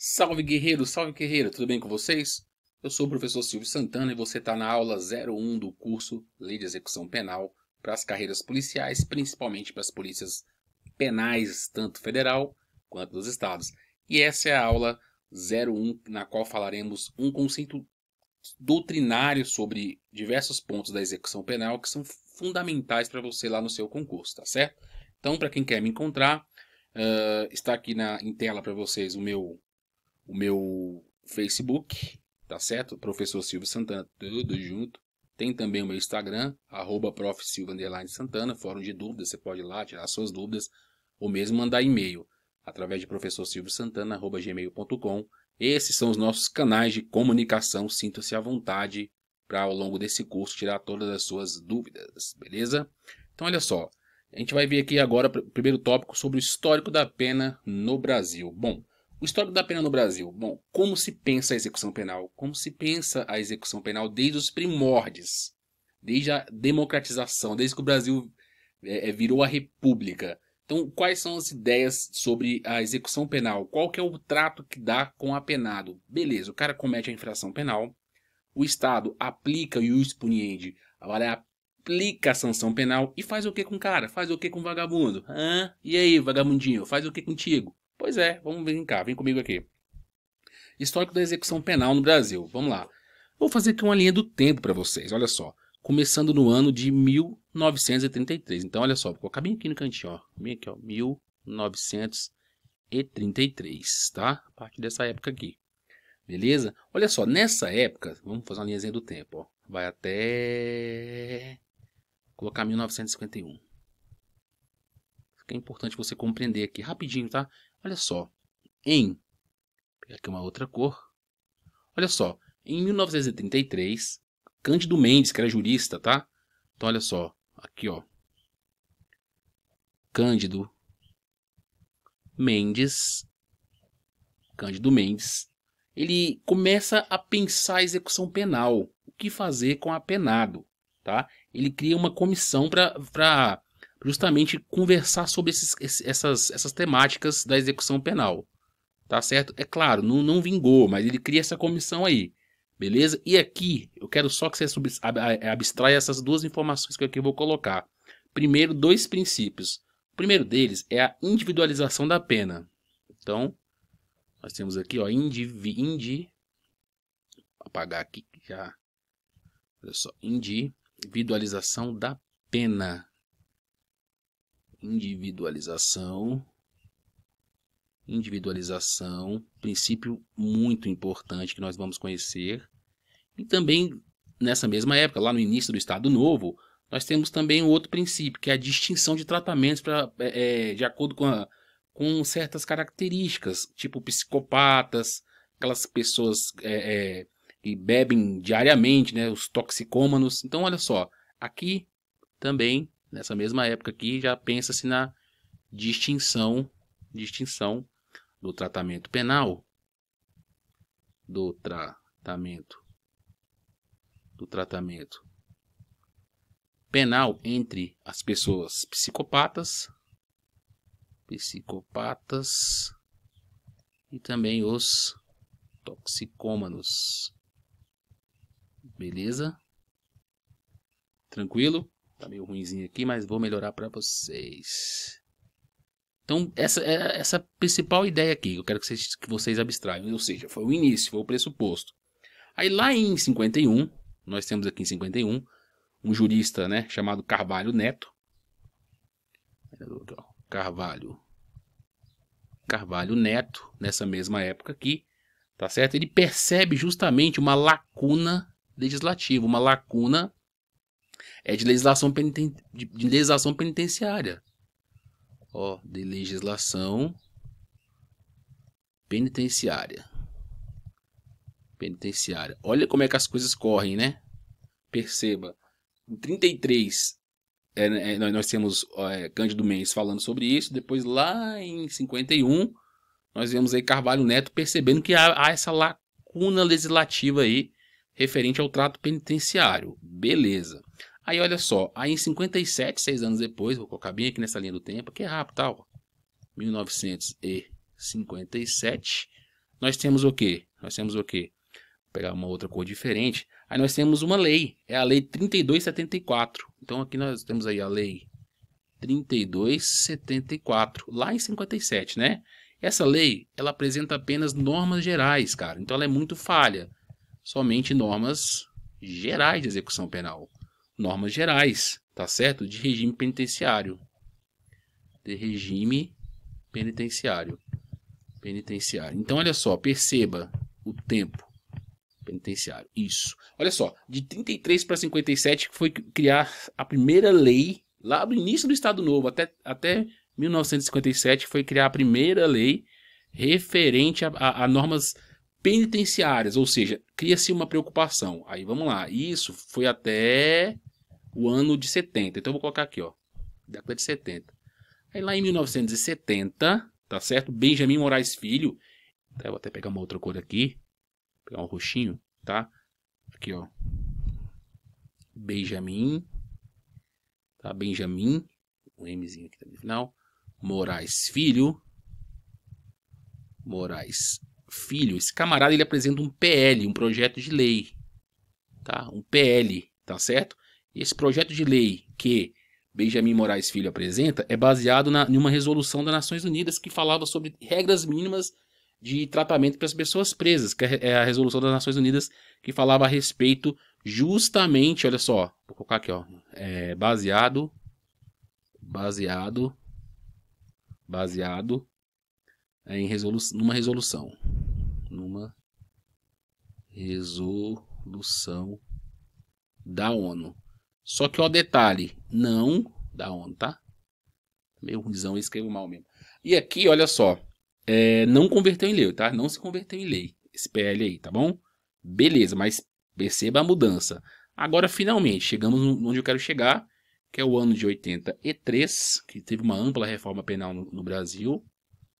Salve guerreiro, tudo bem com vocês? Eu sou o professor Silvio Santana e você está na aula 01 do curso Lei de Execução Penal para as carreiras policiais, principalmente para as polícias penais, tanto federal quanto dos estados. E essa é a aula 01, na qual falaremos um conceito doutrinário sobre diversos pontos da execução penal que são fundamentais para você lá no seu concurso, tá certo? Então, para quem quer me encontrar, está aqui em tela para vocês o meu Facebook, tá certo? Professor Silvio Santana, tudo junto. Tem também o meu Instagram, @profsilvio_santana, fórum de dúvidas, você pode ir lá tirar suas dúvidas, ou mesmo mandar e-mail, através de professorsilviosantana@gmail.com. Esses são os nossos canais de comunicação, sinta-se à vontade para ao longo desse curso tirar todas as suas dúvidas, beleza? Então olha só, a gente vai ver aqui agora o primeiro tópico sobre o histórico da pena no Brasil. Bom, o histórico da pena no Brasil. Bom, como se pensa a execução penal? Como se pensa a execução penal desde os primórdios, desde a democratização, desde que o Brasil virou a república. Então, quais são as ideias sobre a execução penal? Qual que é o trato que dá com o apenado? Beleza, o cara comete a infração penal, o Estado aplica o ius puniendi, agora aplica a sanção penal e faz o que com o cara? Faz o que com o vagabundo? E aí, vagabundinho, faz o que contigo? Pois é, vamos vir cá, vem comigo aqui. Histórico da execução penal no Brasil, vamos lá. Vou fazer aqui uma linha do tempo para vocês, olha só. Começando no ano de 1933. Então, olha só, vou colocar bem aqui no cantinho, ó. Bem aqui, ó, 1933, tá? A partir dessa época aqui. Beleza? Olha só, nessa época, vamos fazer uma linhazinha do tempo, ó. Vai até colocar 1951. É importante você compreender aqui rapidinho, tá? Olha só, vou pegar aqui uma outra cor. Olha só, em 1933, Cândido Mendes, que era jurista, tá? Então olha só, aqui ó, Cândido Mendes, ele começa a pensar a execução penal, o que fazer com o apenado, tá? Ele cria uma comissão para justamente conversar sobre essas temáticas da execução penal, tá certo? É claro, não vingou, mas ele cria essa comissão aí, beleza? E aqui, eu quero só que você abstraia essas duas informações que eu aqui vou colocar. Primeiro, dois princípios. O primeiro deles é a individualização da pena. Então, nós temos aqui, ó, apagar aqui já. Olha só, individualização da pena. Individualização, princípio muito importante que nós vamos conhecer. E também, nessa mesma época, lá no início do Estado Novo, nós temos também um outro princípio, que é a distinção de tratamentos de acordo com certas características, tipo psicopatas, aquelas pessoas que bebem diariamente, né, os toxicômanos. Então, olha só, aqui também, nessa mesma época aqui, já pensa-se na distinção do tratamento penal, do tratamento penal entre as pessoas psicopatas e também os toxicômanos. Beleza? Tranquilo? Tá meio ruimzinho aqui, mas vou melhorar para vocês. Então, essa é essa principal ideia aqui. Eu quero que vocês abstraiam. Ou seja, foi o início, foi o pressuposto. Aí lá em 51, nós temos aqui em 51, um jurista, né, chamado Carvalho Neto. Carvalho Neto, nessa mesma época aqui, tá certo? Ele percebe justamente uma lacuna legislativa, uma lacuna de legislação penitenciária. Ó, de legislação penitenciária. Olha como é que as coisas correm, né? Perceba, em 33 nós temos Cândido Mendes falando sobre isso. Depois lá em 51 nós vemos aí Carvalho Neto percebendo que há essa lacuna legislativa aí referente ao trato penitenciário. Beleza. Aí olha só, aí em 57, 6 anos depois, vou colocar bem aqui nessa linha do tempo, que é rápido, tá? 1957, nós temos o quê? Nós temos o quê? Vou pegar uma outra cor diferente. Aí nós temos uma lei, é a lei 3274. Então aqui nós temos aí a lei 3274, lá em 57, né? Essa lei, ela apresenta apenas normas gerais, cara. Então ela é muito falha. Somente normas gerais de execução penal. Normas gerais, tá certo? De regime penitenciário. De regime penitenciário. Então olha só, perceba o tempo penitenciário. Isso. Olha só, de 33 para 57 foi criar a primeira lei, lá do início do Estado Novo, até 1957 foi criar a primeira lei referente a normas penitenciárias, ou seja, cria-se uma preocupação. Aí vamos lá, isso foi até o ano de 70. Então eu vou colocar aqui, ó, década de 70. Aí lá em 1970, tá certo? Benjamin Moraes Filho, eu vou até pegar uma outra cor aqui, pegar um roxinho, tá? Aqui, ó. Benjamin, tá? Benjamin, um Mzinho aqui no final. Moraes Filho. Esse camarada, ele apresenta um PL, um projeto de lei, tá? Um PL, tá certo? E esse projeto de lei que Benjamin Moraes Filho apresenta é baseado em uma resolução das Nações Unidas que falava sobre regras mínimas de tratamento para as pessoas presas, que é a resolução das Nações Unidas que falava a respeito justamente, olha só, vou colocar aqui, ó, baseado em numa resolução da ONU. Só que, ó, detalhe, não da ONU, tá? Meio ruimzão, eu escrevo mal mesmo. E aqui, olha só, não converteu em lei, tá? Não se converteu em lei, esse PL aí, tá bom? Beleza, mas perceba a mudança. Agora, finalmente, chegamos onde eu quero chegar, que é o ano de 83, que teve uma ampla reforma penal no Brasil,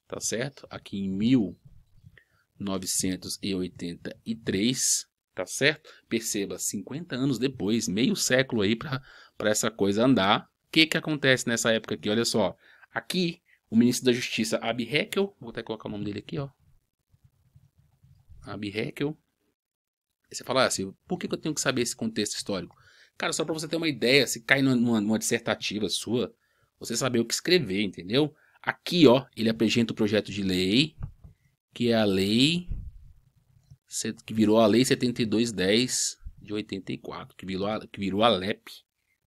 tá certo? Aqui em 1983, tá certo? Perceba, 50 anos depois, meio século aí para essa coisa andar. O que acontece nessa época aqui? Olha só, aqui o ministro da Justiça, Abbe Heckel, vou até colocar o nome dele aqui, ó. Abbe Heckel. Aí você fala assim, por que eu tenho que saber esse contexto histórico? Cara, só para você ter uma ideia, se cai numa dissertativa sua, você saber o que escrever, entendeu? Aqui, ó, ele apresenta o projeto de lei, que é a lei que virou a lei 7210 de 84, que virou a LEP,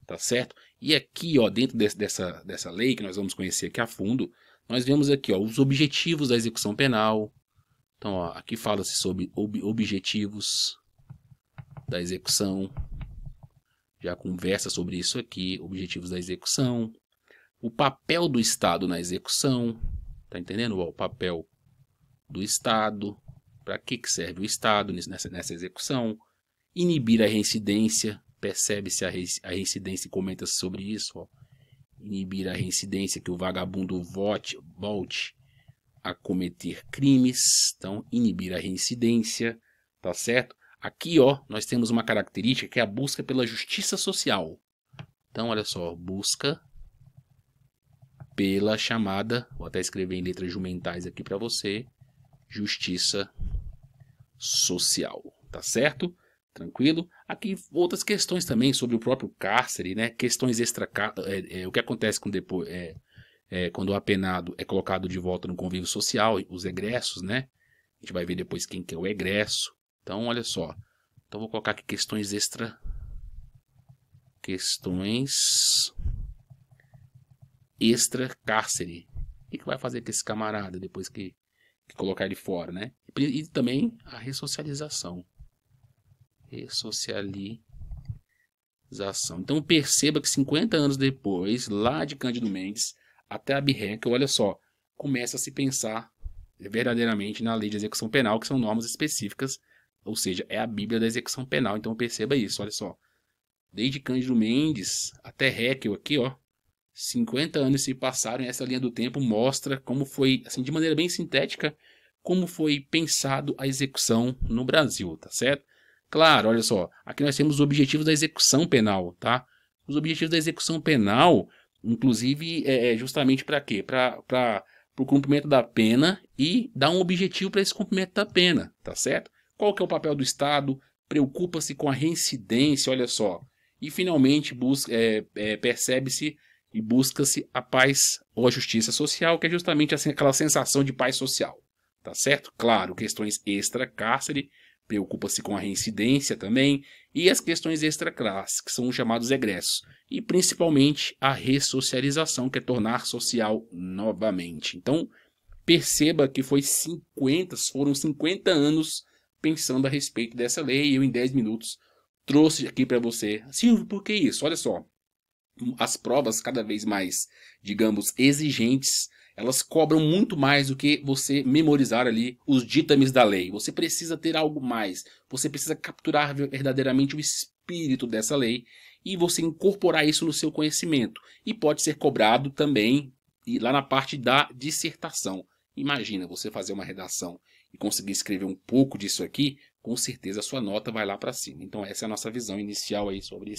tá certo? E aqui, ó, dentro dessa lei, que nós vamos conhecer aqui a fundo, nós vemos aqui, ó, os objetivos da execução penal. Então, ó, aqui fala-se sobre objetivos da execução, já conversa sobre isso aqui, objetivos da execução, o papel do Estado na execução, tá entendendo? Ó, o papel do Estado, para que serve o Estado nessa execução, inibir a reincidência, percebe-se a reincidência e comenta sobre isso, ó. Inibir a reincidência, que o vagabundo volte a cometer crimes, então inibir a reincidência, tá certo? Aqui, ó, nós temos uma característica que é a busca pela justiça social. Então, olha só, busca pela chamada, vou até escrever em letras jumentais aqui para você, justiça social, tá certo? Tranquilo? Aqui outras questões também sobre o próprio cárcere, né? Questões o que acontece quando o apenado é colocado de volta no convívio social, os egressos, né? A gente vai ver depois quem que é o egresso. Então, olha só. Então, vou colocar aqui questões extra cárcere. O que vai fazer com esse camarada depois que colocar ele fora, né? E também a ressocialização. Então perceba que 50 anos depois, lá de Cândido Mendes até Abbe Heckel, olha só, começa a se pensar verdadeiramente na lei de execução penal, que são normas específicas, ou seja, é a Bíblia da execução penal. Então perceba isso, olha só. Desde Cândido Mendes até Heckel aqui, ó, 50 anos se passaram e essa linha do tempo mostra como foi, assim, de maneira bem sintética, como foi pensado a execução no Brasil, tá certo? Claro, olha só, aqui nós temos os objetivos da execução penal, tá? Os objetivos da execução penal, inclusive, justamente para quê? Para para o cumprimento da pena e dá um objetivo para esse cumprimento da pena, tá certo? Qual que é o papel do Estado? Preocupa-se com a reincidência, olha só. E finalmente percebe-se e busca-se a paz ou a justiça social, que é justamente aquela sensação de paz social, tá certo? Claro, questões extra-cárcere, preocupa-se com a reincidência também, e as questões extra-classe, que são os chamados egressos, e principalmente a ressocialização, que é tornar social novamente. Então, perceba que foram 50 anos pensando a respeito dessa lei, e eu em 10 minutos trouxe aqui para você. Silvio, por que isso? Olha só, as provas cada vez mais, digamos, exigentes, elas cobram muito mais do que você memorizar ali os ditames da lei. Você precisa ter algo mais. Você precisa capturar verdadeiramente o espírito dessa lei e você incorporar isso no seu conhecimento. E pode ser cobrado também lá na parte da dissertação. Imagina você fazer uma redação e conseguir escrever um pouco disso aqui, com certeza a sua nota vai lá para cima. Então essa é a nossa visão inicial aí sobre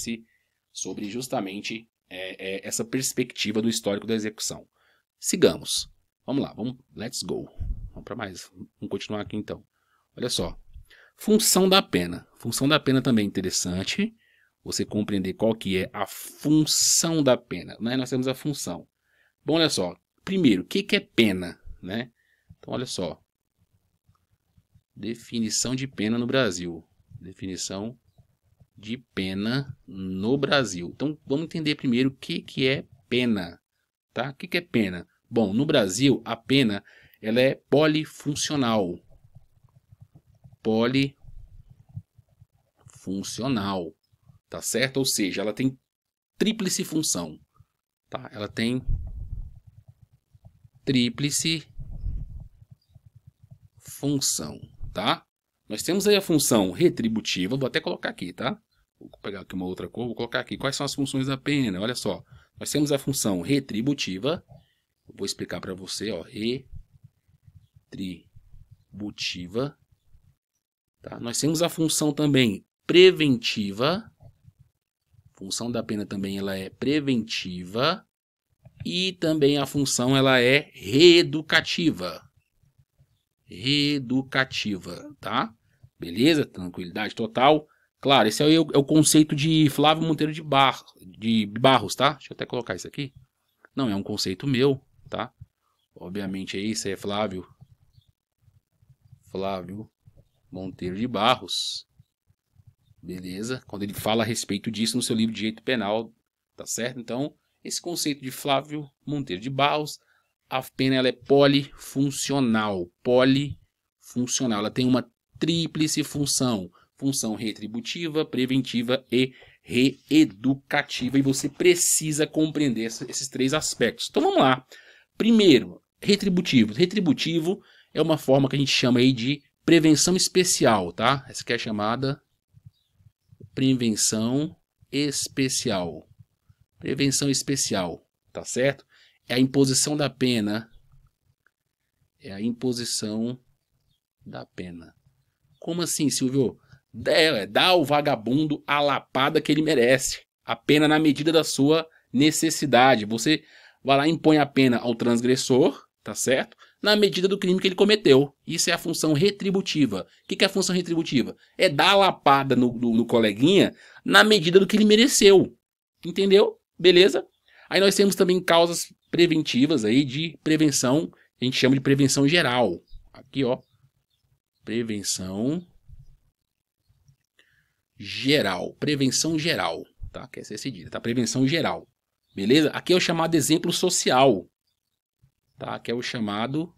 justamente essa perspectiva do histórico da execução. Sigamos. Vamos lá, let's go. Vamos para mais. Vamos continuar aqui então. Olha só. Função da pena. Função da pena também é interessante. Você compreender qual que é a função da pena. Né? Nós temos a função. Bom, olha só. Primeiro, o que é pena? Né? Então, olha só. Definição de pena no Brasil. Definição de pena no Brasil. Então, vamos entender primeiro o que é pena. Tá? O que é pena? Bom, no Brasil, a pena ela é polifuncional. Polifuncional. Tá certo? Ou seja, ela tem tríplice função. Tá? Ela tem tríplice função. Tá? Nós temos aí a função retributiva. Vou até colocar aqui, tá? Vou pegar aqui uma outra cor, vou colocar aqui. Quais são as funções da pena? Olha só. Nós temos a função retributiva. Eu vou explicar para você, ó. Retributiva. Tá? Nós temos a função também preventiva. A função da pena também ela é preventiva. E também a função ela é reeducativa. Reeducativa, tá? Beleza? Tranquilidade total. Claro, esse é o conceito de Flávio Monteiro de Barros, tá? Deixa eu até colocar isso aqui. Não é um conceito meu, tá? Obviamente aí isso é Flávio Monteiro de Barros. Beleza? Quando ele fala a respeito disso no seu livro de Direito Penal, tá certo? Então, esse conceito de Flávio Monteiro de Barros, a pena ela é polifuncional. Polifuncional. Ela tem uma tríplice função. Função retributiva, preventiva e reeducativa. E você precisa compreender esses três aspectos. Então vamos lá. Primeiro, retributivo. Retributivo é uma forma que a gente chama aí de prevenção especial, tá? Essa aqui é chamada prevenção especial. Prevenção especial, tá certo? É a imposição da pena. É a imposição da pena. Como assim, Silvio? Dá ao vagabundo a lapada que ele merece. A pena na medida da sua necessidade. Você vai lá e impõe a pena ao transgressor, tá certo? Na medida do crime que ele cometeu. Isso é a função retributiva. O que é a função retributiva? É dar a lapada no coleguinha na medida do que ele mereceu. Entendeu? Beleza? Aí nós temos também causas preventivas aí de prevenção. A gente chama de prevenção geral. Aqui, ó. Prevenção geral, tá? Quer ser cedida, tá? Prevenção geral, beleza? Aqui é o chamado exemplo social, tá? Aqui é o chamado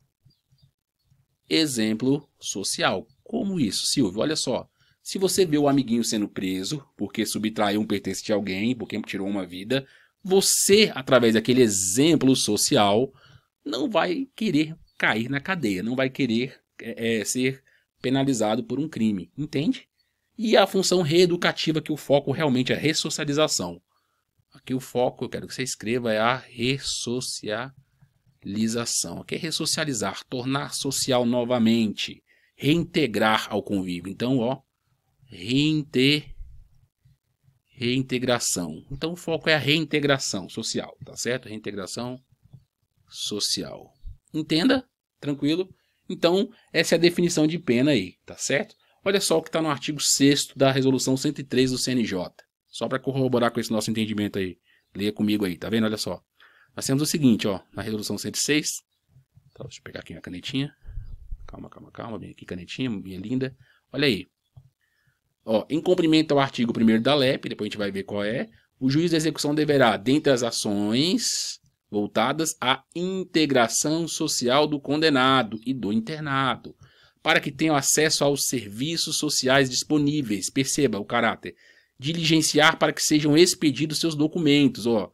exemplo social. Como isso, Silvio? Olha só, se você vê o amiguinho sendo preso porque subtraiu um pertence de alguém, porque tirou uma vida, você, através daquele exemplo social, não vai querer cair na cadeia, não vai querer ser penalizado por um crime, entende? E a função reeducativa, que o foco realmente é a ressocialização. Aqui o foco, eu quero que você escreva, é a ressocialização. Aqui é ressocializar, tornar social novamente, reintegrar ao convívio. Então, ó, reintegração. Então o foco é a reintegração social, tá certo? Reintegração social. Entenda? Tranquilo? Então, essa é a definição de pena aí, tá certo? Olha só o que está no artigo 6º da resolução 103 do CNJ. Só para corroborar com esse nosso entendimento aí. Leia comigo aí, tá vendo? Olha só. Nós temos o seguinte, ó, na resolução 106. Então, deixa eu pegar aqui a canetinha. Calma. Vem aqui, canetinha, minha linda. Olha aí. Ó, em cumprimento ao artigo 1º da LEP, depois a gente vai ver qual é, o juiz da execução deverá, dentre as ações voltadas à integração social do condenado e do internado, para que tenham acesso aos serviços sociais disponíveis, perceba o caráter, diligenciar para que sejam expedidos seus documentos, ó,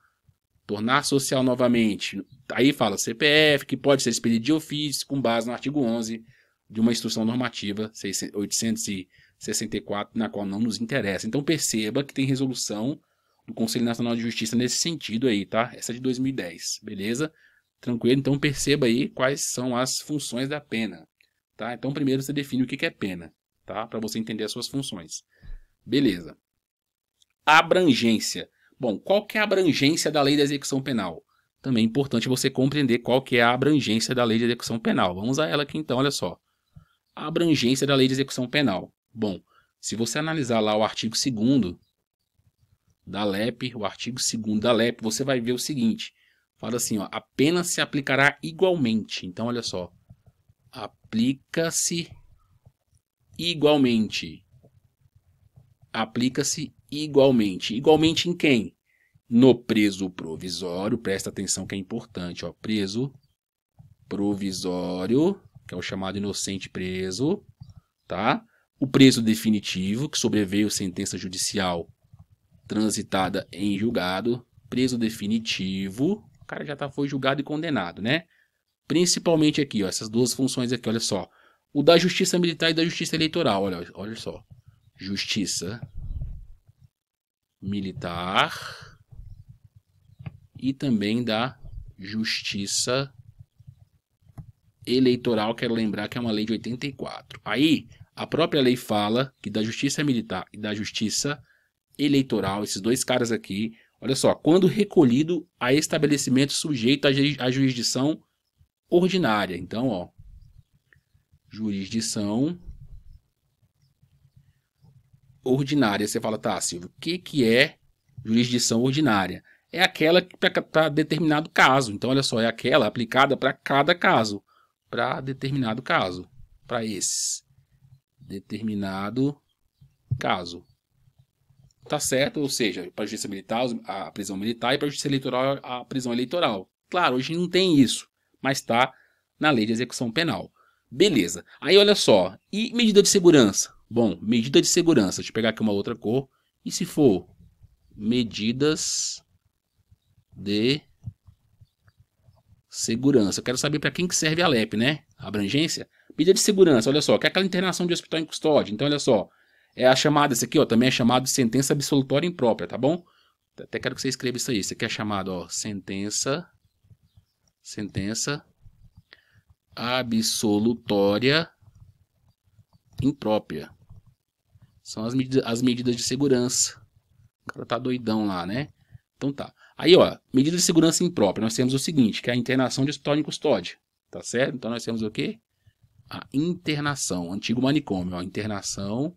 tornar social novamente, aí fala CPF, que pode ser expedido de ofício, com base no artigo 11 de uma instrução normativa 864, na qual não nos interessa. Então perceba que tem resolução do Conselho Nacional de Justiça nesse sentido aí, tá? Essa é de 2010, beleza? Tranquilo? Então perceba aí quais são as funções da pena, tá? Então primeiro você define o que é pena, tá? Para você entender as suas funções. Beleza. Abrangência. Bom, qual que é a abrangência da lei da execução penal? Também é importante você compreender qual que é a abrangência da lei de execução penal. Vamos a ela aqui então, olha só. A abrangência da lei de execução penal. Bom, se você analisar lá o artigo 2º da LEP, você vai ver o seguinte. Fala assim, ó, a pena se aplicará igualmente. Então, olha só. Aplica-se igualmente. Aplica-se igualmente. Igualmente em quem? No preso provisório. Presta atenção que é importante, ó. Preso provisório, que é o chamado inocente preso, tá? O preso definitivo, que sobreveio sentença judicial transitada em julgado. Preso definitivo, o cara já foi julgado e condenado, né? Principalmente aqui, ó, essas duas funções aqui, olha só. O da justiça militar e da justiça eleitoral, olha só. Justiça militar e também da justiça eleitoral, quero lembrar que é uma lei de 84. Aí, a própria lei fala que da justiça militar e da justiça eleitoral, esses dois caras aqui, olha só, quando recolhido a estabelecimento sujeito à jurisdição ordinária. Então, ó, jurisdição ordinária. Você fala, tá, Silvio, o que é jurisdição ordinária? É aquela para determinado caso. Então, olha só, é aquela aplicada para cada caso. Para determinado caso. Para esse determinado caso. Tá certo? Ou seja, para a justiça militar, a prisão militar, e para a justiça eleitoral, a prisão eleitoral. Claro, hoje não tem isso, mas está na lei de execução penal. Beleza. Aí olha só, e medida de segurança? Bom, medida de segurança, deixa eu pegar aqui uma outra cor. E se for medidas de segurança? Eu quero saber para quem que serve a LEP, né? A abrangência. Medida de segurança, olha só, que é aquela internação de hospital em custódia. Então, olha só, é a chamada, esse aqui, ó, também é chamado de sentença absolutória imprópria, tá bom? Até quero que você escreva isso aí. Isso aqui é chamado, ó, sentença absolutória imprópria. São as medidas de segurança. O cara tá doidão lá, né? Então tá. Aí, ó, medida de segurança imprópria. Nós temos o seguinte, que é a internação de hospital em custódia. Tá certo? Então nós temos o quê? A internação. Antigo manicômio, ó, internação.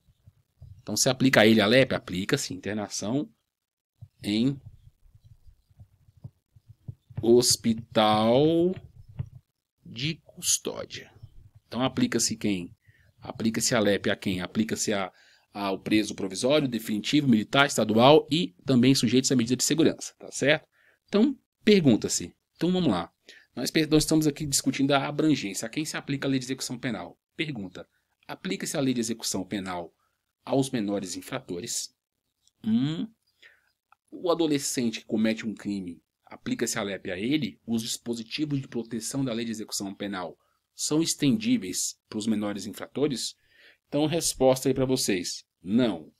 Então se aplica a ele a LEP? Aplica-se internação em hospital de custódia. Então aplica-se quem? Aplica-se a LEP a quem? Aplica-se ao preso provisório, definitivo, militar, estadual e também sujeitos à medida de segurança, tá certo? Então pergunta-se. Então vamos lá. Nós estamos aqui discutindo a abrangência. A quem se aplica a lei de execução penal? Pergunta. Aplica-se a lei de execução penal aos menores infratores? O adolescente que comete um crime, aplica-se a LEP a ele? Os dispositivos de proteção da lei de execução penal são estendíveis para os menores infratores? Então, resposta aí para vocês. Não.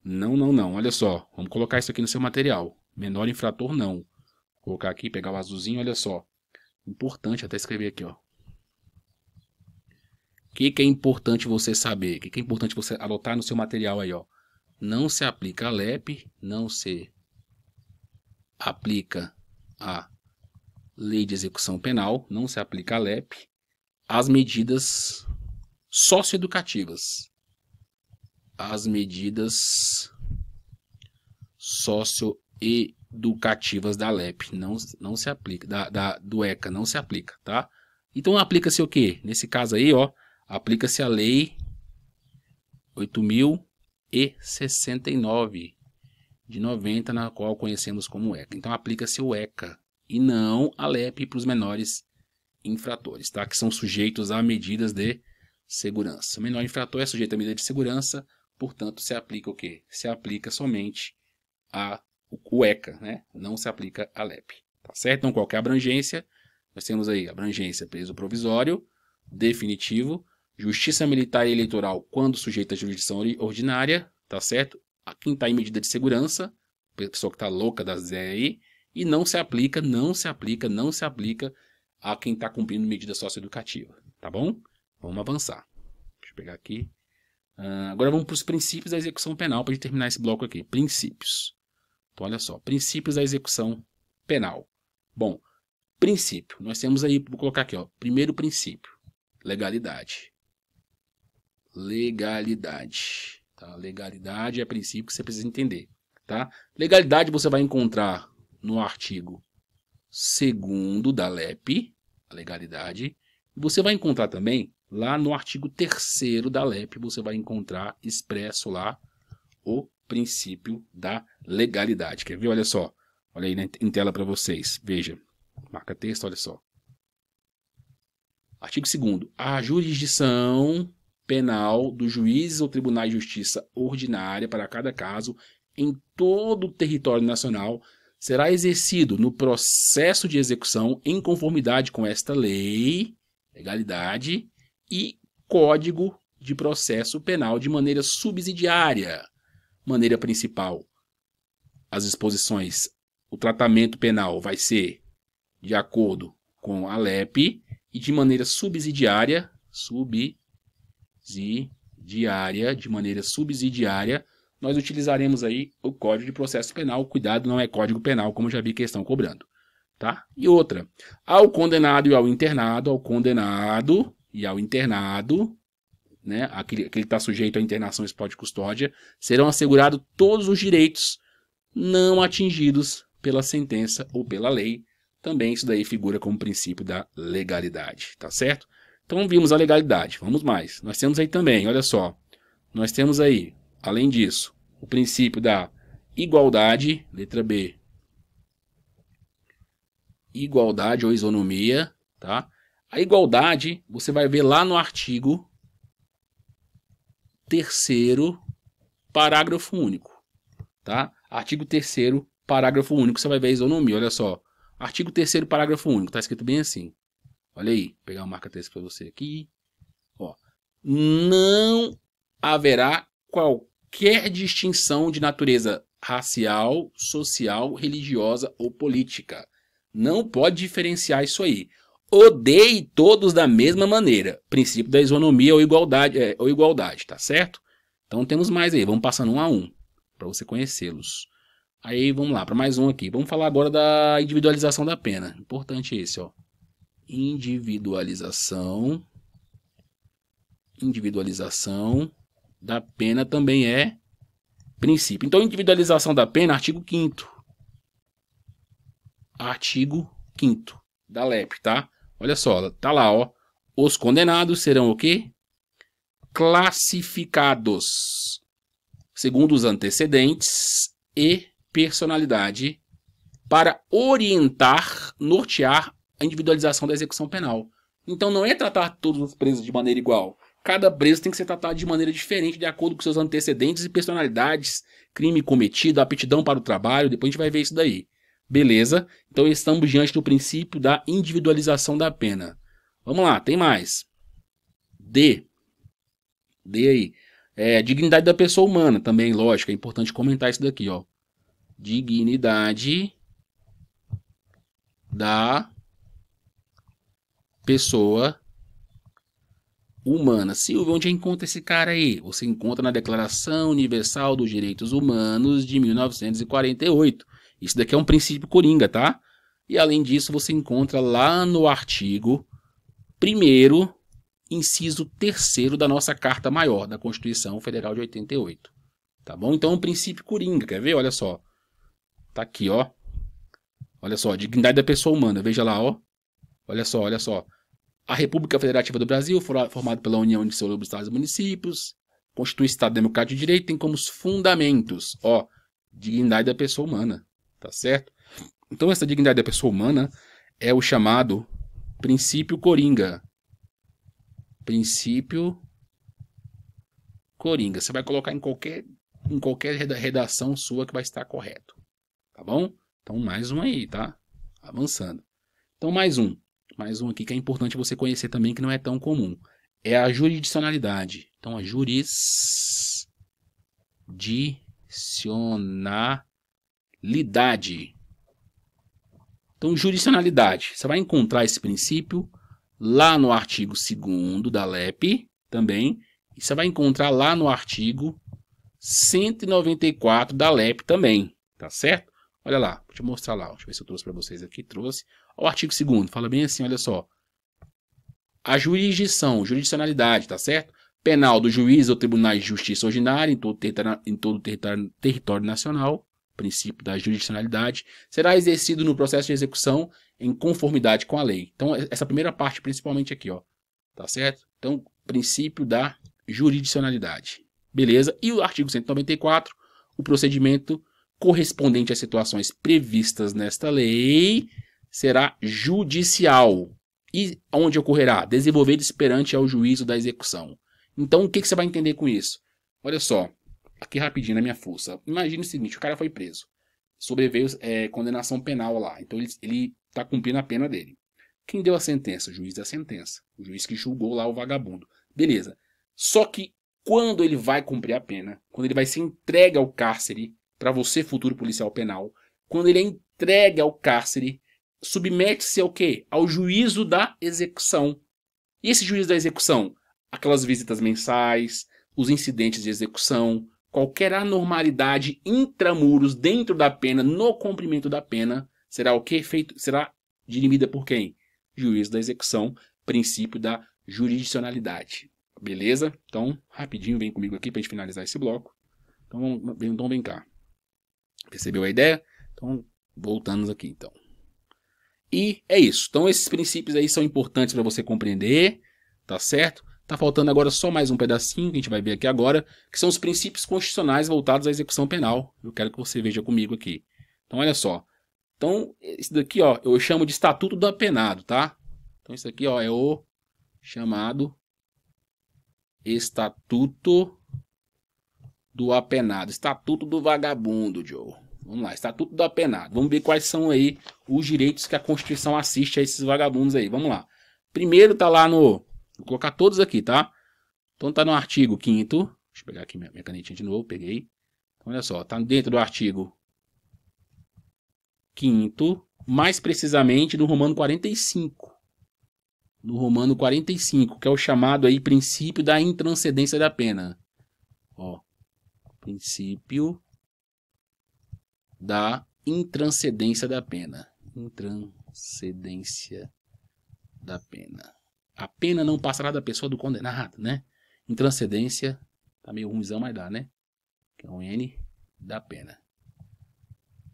Não. Olha só, vamos colocar isso aqui no seu material. Menor infrator, não. Vou colocar aqui, pegar o azulzinho, olha só. Importante até escrever aqui, ó. O que é importante você saber? O que é importante você anotar no seu material aí, ó? Não se aplica a LEP, não se aplica a Lei de Execução Penal, não se aplica a LEP. As medidas socioeducativas. As medidas socioeducativas da LEP não se aplica, do ECA não se aplica, tá? Então aplica-se o quê? Nesse caso aí, ó, aplica-se a Lei 8.069 de 90, na qual conhecemos como ECA. Então aplica-se o ECA e não a LEP para os menores infratores, tá? Que são sujeitos a medidas de segurança. O menor infrator é sujeito a medida de segurança, portanto, se aplica o quê? Se aplica somente o ECA, né? Não se aplica a LEP, tá certo? Então, qual que é a abrangência? Nós temos aí abrangência preso provisório, definitivo, justiça militar e eleitoral quando sujeita à jurisdição ordinária, tá certo? A quem está em medida de segurança, pessoa que está louca das ideias aí, e não se aplica a quem está cumprindo medida socioeducativa, tá bom? Vamos avançar. Deixa eu pegar aqui. Agora vamos para os princípios da execução penal para a gente terminar esse bloco aqui. Princípios. Então, olha só. Princípios da execução penal. Bom, princípio. Nós temos aí, vou colocar aqui, ó. Primeiro princípio. Legalidade. Legalidade. Tá? Legalidade é princípio que você precisa entender. Tá? Legalidade você vai encontrar no artigo 2º da LEP. A legalidade. E você vai encontrar também lá no artigo 3º da LEP, você vai encontrar expresso lá o princípio da legalidade. Quer ver? Olha só. Olha aí em tela para vocês. Veja. Marca texto, olha só. Artigo 2º. A jurisdição penal dos juízes ou tribunais de justiça ordinária para cada caso em todo o território nacional será exercido no processo de execução em conformidade com esta lei, legalidade, e Código de Processo Penal de maneira subsidiária. Maneira principal, as disposições, o tratamento penal vai ser de acordo com a LEP e de maneira subsidiária, nós utilizaremos aí o Código de Processo Penal. Cuidado, não é Código Penal, como já vi questão cobrando. Tá? E outra, ao condenado e ao internado, né, aquele que está sujeito à internação e de custódia, serão assegurados todos os direitos não atingidos pela sentença ou pela lei. Também isso daí figura como princípio da legalidade, tá certo? Então vimos a legalidade, vamos mais. Nós temos aí também, olha só, nós temos aí, além disso, o princípio da igualdade, letra B, igualdade ou isonomia, tá? A igualdade, você vai ver lá no artigo 3º, parágrafo único, tá? Artigo 3º, parágrafo único, você vai ver a isonomia, olha só. Artigo 3º, parágrafo único, tá escrito bem assim. Olha aí, vou pegar uma marca-texto para você aqui. Ó, não haverá qualquer distinção de natureza racial, social, religiosa ou política. Não pode diferenciar isso aí. Odeie todos da mesma maneira. Princípio da isonomia ou igualdade, tá certo? Então temos mais aí. Vamos passando um a um para você conhecê-los. Aí vamos lá para mais um aqui. Vamos falar agora da individualização da pena. Importante esse, ó. Individualização da pena também é princípio. Então, individualização da pena, artigo 5º. Artigo 5º da LEP, tá? Olha só, tá lá, ó. Os condenados serão o quê? Classificados segundo os antecedentes e personalidade para orientar, nortear a individualização da execução penal. Então não é tratar todos os presos de maneira igual. Cada preso tem que ser tratado de maneira diferente, de acordo com seus antecedentes e personalidades, crime cometido, aptidão para o trabalho. Depois a gente vai ver isso daí. Beleza? Então estamos diante do princípio da individualização da pena. Vamos lá, tem mais. D aí. Dignidade da pessoa humana também, lógico. É importante comentar isso daqui, ó. Dignidade da pessoa humana. Silvio, onde encontra esse cara aí? Você encontra na Declaração Universal dos Direitos Humanos de 1948. Isso daqui é um princípio coringa, tá? E além disso, você encontra lá no artigo 1º, inciso 3º da nossa Carta Maior, da Constituição Federal de 88. Tá bom? Então, o princípio coringa, quer ver? Olha só. Tá aqui, ó. Olha só, dignidade da pessoa humana. Veja lá, ó. Olha só, olha só. A República Federativa do Brasil, formada pela União de seus estados e municípios, constitui Estado Democrático de Direito, tem como fundamentos, ó, dignidade da pessoa humana, tá certo? Então, essa dignidade da pessoa humana é o chamado princípio coringa. Princípio coringa. Você vai colocar em qualquer redação sua que vai estar correto, tá bom? Então, mais um aí, tá? Avançando. Então, mais um aqui que é importante você conhecer também, que não é tão comum. É a jurisdicionalidade. Então, a jurisdicionalidade. Então, jurisdicionalidade. Você vai encontrar esse princípio lá no artigo 2º da LEP também. E você vai encontrar lá no artigo 194 da LEP também. Tá certo? Olha lá, vou te mostrar lá. Deixa eu ver se eu trouxe para vocês aqui. Trouxe. O artigo 2º fala bem assim, olha só. A jurisdicionalidade, tá certo? Penal do juiz ou tribunais de justiça ordinária em todo território nacional, princípio da jurisdicionalidade, será exercido no processo de execução em conformidade com a lei. Então, essa primeira parte, principalmente aqui, ó. Tá certo? Então, princípio da jurisdicionalidade. Beleza? E o artigo 194, o procedimento correspondente às situações previstas nesta lei será judicial. E onde ocorrerá? Desenvolvido perante ao juízo da execução. Então, o que você vai entender com isso? Olha só, aqui rapidinho na minha força. Imagine o seguinte, o cara foi preso. Sobreveio condenação penal lá. Então, ele está cumprindo a pena dele. Quem deu a sentença? O juiz da sentença. O juiz que julgou lá o vagabundo. Beleza. Só que quando ele vai cumprir a pena, quando ele vai ser entregue ao cárcere, para você, futuro policial penal, quando ele é entregue ao cárcere, submete-se ao quê? Ao juízo da execução. E esse juízo da execução? Aquelas visitas mensais, os incidentes de execução, qualquer anormalidade intramuros dentro da pena, no cumprimento da pena, será o quê? Será dirimida por quem? Juízo da execução, princípio da jurisdicionalidade. Beleza? Então, rapidinho, vem comigo aqui para a gente finalizar esse bloco. Então vem cá. Percebeu a ideia? Então, voltamos aqui, então. E é isso. Então, esses princípios aí são importantes para você compreender, tá certo? Tá faltando agora só mais um pedacinho que a gente vai ver aqui agora, que são os princípios constitucionais voltados à execução penal. Eu quero que você veja comigo aqui. Então, olha só. Então, esse daqui, ó, eu chamo de Estatuto do Apenado, tá? Então, isso aqui, ó, é o chamado Estatuto do Apenado. Estatuto do Vagabundo, Joe. Vamos lá, Estatuto do Apenado. Vamos ver quais são aí os direitos que a Constituição assiste a esses vagabundos aí. Vamos lá. Primeiro tá lá no... Vou colocar todos aqui, tá? Então tá no artigo 5º. Deixa eu pegar aqui minha canetinha de novo. Peguei. Então, olha só. Tá dentro do artigo 5º. Mais precisamente no Romano 45. No Romano 45, que é o chamado aí princípio da intranscendência da pena. Ó. Princípio da intranscendência da pena. Intranscendência da pena. A pena não passará da pessoa do condenado, né? Intranscendência, tá meio ruimzão, mas dá, né? Que é um N da pena.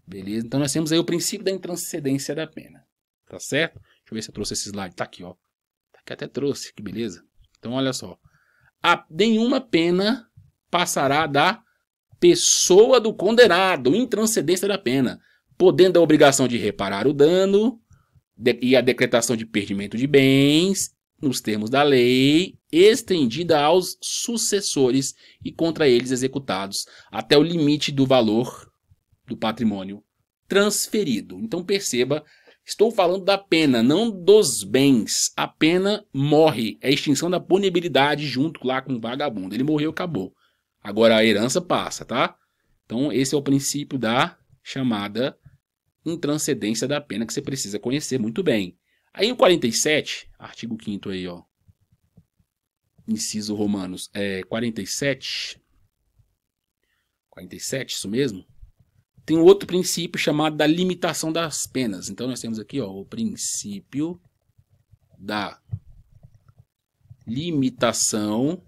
Beleza? Então nós temos aí o princípio da intranscendência da pena. Tá certo? Deixa eu ver se eu trouxe esse slide. Tá aqui, ó. Tá aqui, até trouxe, que beleza. Então olha só. Nenhuma pena passará da pessoa do condenado, intranscendência da pena, podendo a obrigação de reparar o dano e a decretação de perdimento de bens, nos termos da lei, estendida aos sucessores e contra eles executados, até o limite do valor do patrimônio transferido. Então perceba, estou falando da pena, não dos bens. A pena morre, é a extinção da punibilidade junto lá com o vagabundo. Ele morreu, acabou. Agora a herança passa, tá? Então esse é o princípio da chamada intranscendência da pena, que você precisa conhecer muito bem. Aí o 47, artigo 5º aí, ó. Inciso Romanos, 47. 47, isso mesmo? tem outro princípio chamado da limitação das penas. Então nós temos aqui, ó, o princípio da limitação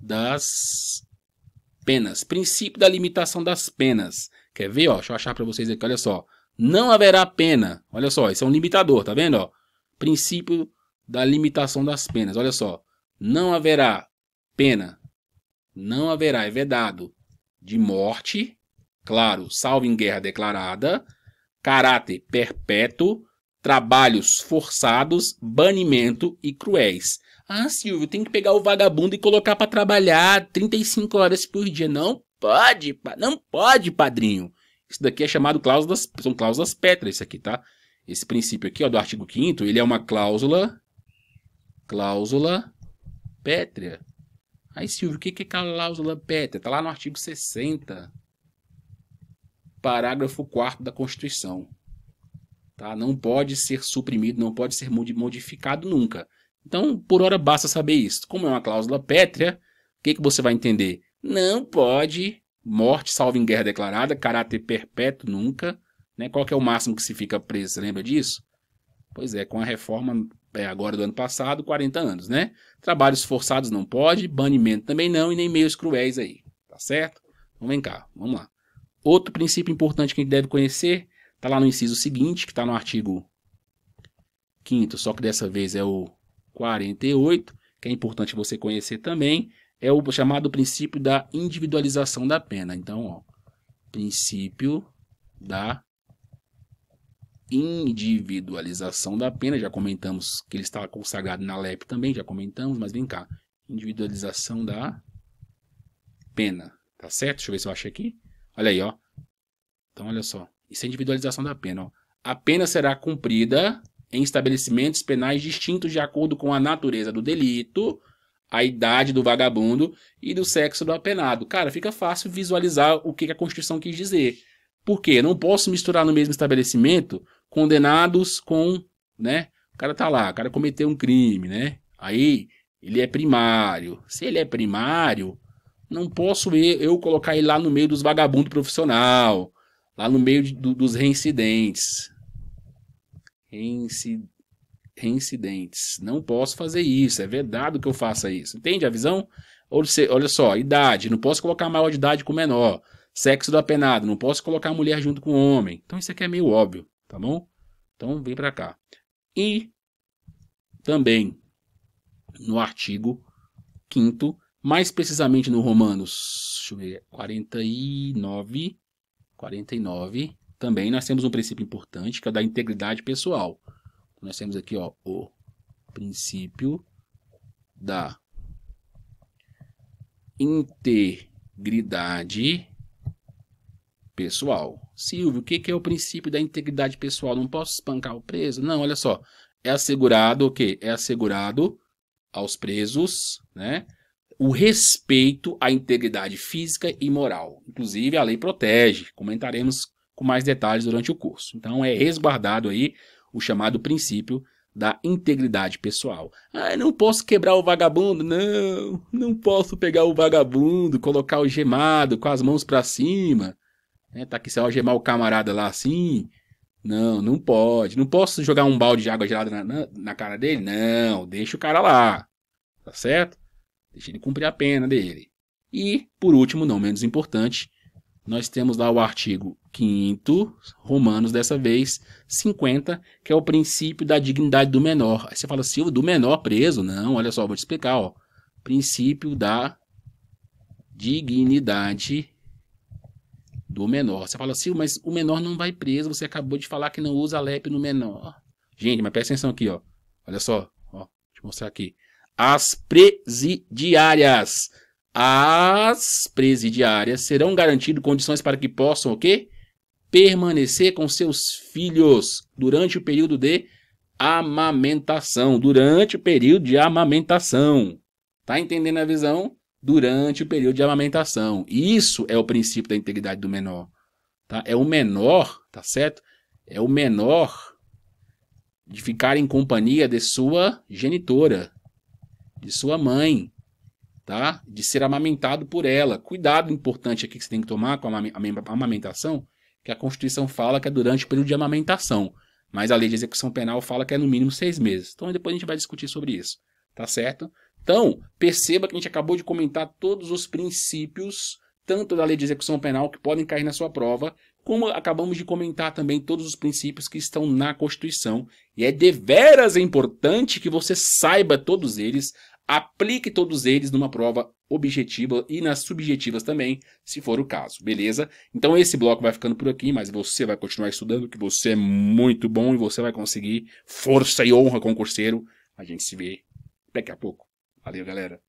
das penas. Princípio da limitação das penas. Quer ver, ó? Deixa eu achar para vocês aqui, olha só. Não haverá pena. Olha só, esse é um limitador, tá vendo, ó? Princípio da limitação das penas. Olha só. Não haverá pena. Não haverá, é vedado, de morte, claro, salvo em guerra declarada, caráter perpétuo, trabalhos forçados, banimento e cruéis. Ah, Silvio, tem que pegar o vagabundo e colocar para trabalhar 35 horas por dia. Não pode, padrinho. Isso daqui é chamado são cláusulas pétreas, isso aqui, tá? Esse princípio aqui, ó, do artigo 5º, ele é uma cláusula pétrea. Aí, Silvio, o que é cláusula pétrea? Tá lá no artigo 60, parágrafo 4º da Constituição. Tá? Não pode ser suprimido, não pode ser modificado nunca. Então, por hora, basta saber isso. Como é uma cláusula pétrea, o que você vai entender? Não pode, morte, salvo em guerra declarada, caráter perpétuo nunca. Né? Qual que é o máximo que se fica preso? Você lembra disso? Pois é, com a reforma agora do ano passado, 40 anos, né? Trabalhos forçados não pode, banimento também não, e nem meios cruéis aí. Tá certo? Então, vem cá, vamos lá. Outro princípio importante que a gente deve conhecer, está lá no inciso seguinte, que está no artigo 5º, só que dessa vez é o 48, que é importante você conhecer também, é o chamado princípio da individualização da pena. Então, ó, princípio da individualização da pena, já comentamos que ele está consagrado na LEP também, já comentamos, mas vem cá, individualização da pena, tá certo? Deixa eu ver se eu acho aqui. Olha aí, ó. Então, olha só, isso é individualização da pena, ó. A pena será cumprida em estabelecimentos penais distintos de acordo com a natureza do delito, a idade do vagabundo e do sexo do apenado. Cara, fica fácil visualizar o que a Constituição quis dizer. Por quê? Eu não posso misturar no mesmo estabelecimento condenados com, né? O cara tá lá, o cara cometeu um crime, né? Aí, ele é primário. Se ele é primário, não posso eu colocar ele lá no meio dos vagabundos profissional, lá no meio dos reincidentes. Reincidentes. Não posso fazer isso. É vedado que eu faça isso. Entende a visão? Olha só, idade. Não posso colocar maior de idade com menor. Sexo do apenado. Não posso colocar mulher junto com homem. Então isso aqui é meio óbvio. Tá bom? Então vem pra cá. E também no artigo 5º, mais precisamente no Romanos, deixa eu ver, 49, também nós temos um princípio importante, que é o da integridade pessoal. Nós temos aqui, ó, o princípio da integridade pessoal. Silvio, o que é o princípio da integridade pessoal? Não posso espancar o preso? Não, olha só. É assegurado o quê? É assegurado aos presos, né, o respeito à integridade física e moral. Inclusive, a lei protege. Comentaremos com mais detalhes durante o curso. Então, é resguardado aí o chamado princípio da integridade pessoal. Ah, não posso quebrar o vagabundo? Não, não posso pegar o vagabundo, colocar o gemado com as mãos para cima. Tá aqui, se eu algemar o camarada lá assim... Não, não pode. Não posso jogar um balde de água gelada na cara dele? Não, deixa o cara lá. Tá certo? Deixa ele cumprir a pena dele. E, por último, não menos importante, nós temos lá o artigo 5º, Romanos, dessa vez, 50, que é o princípio da dignidade do menor. Aí você fala, Silvio, do menor preso? Não, olha só, vou te explicar, ó. Princípio da dignidade do menor. Você fala, Silvio, mas o menor não vai preso, você acabou de falar que não usa a LEP no menor. Gente, mas presta atenção aqui, ó. Olha só, ó, deixa eu mostrar aqui. As presidiárias serão garantidas condições para que possam o quê? Permanecer com seus filhos durante o período de amamentação. Durante o período de amamentação. Tá entendendo a visão? Durante o período de amamentação. Isso é o princípio da integridade do menor. Tá? É o menor, tá certo? É o menor de ficar em companhia de sua genitora, de sua mãe. tá? De ser amamentado por ela. Cuidado importante aqui que você tem que tomar com a amamentação, que a Constituição fala que é durante o período de amamentação, mas a lei de execução penal fala que é no mínimo 6 meses. Então depois a gente vai discutir sobre isso, tá certo? Então, perceba que a gente acabou de comentar todos os princípios, tanto da lei de execução penal, que podem cair na sua prova, como acabamos de comentar também todos os princípios que estão na Constituição. E é deveras importante que você saiba todos eles, aplique todos eles numa prova objetiva e nas subjetivas também, se for o caso, beleza? Então esse bloco vai ficando por aqui, mas você vai continuar estudando, que você é muito bom e você vai conseguir. Força e honra, concurseiro. A gente se vê daqui a pouco. Valeu, galera.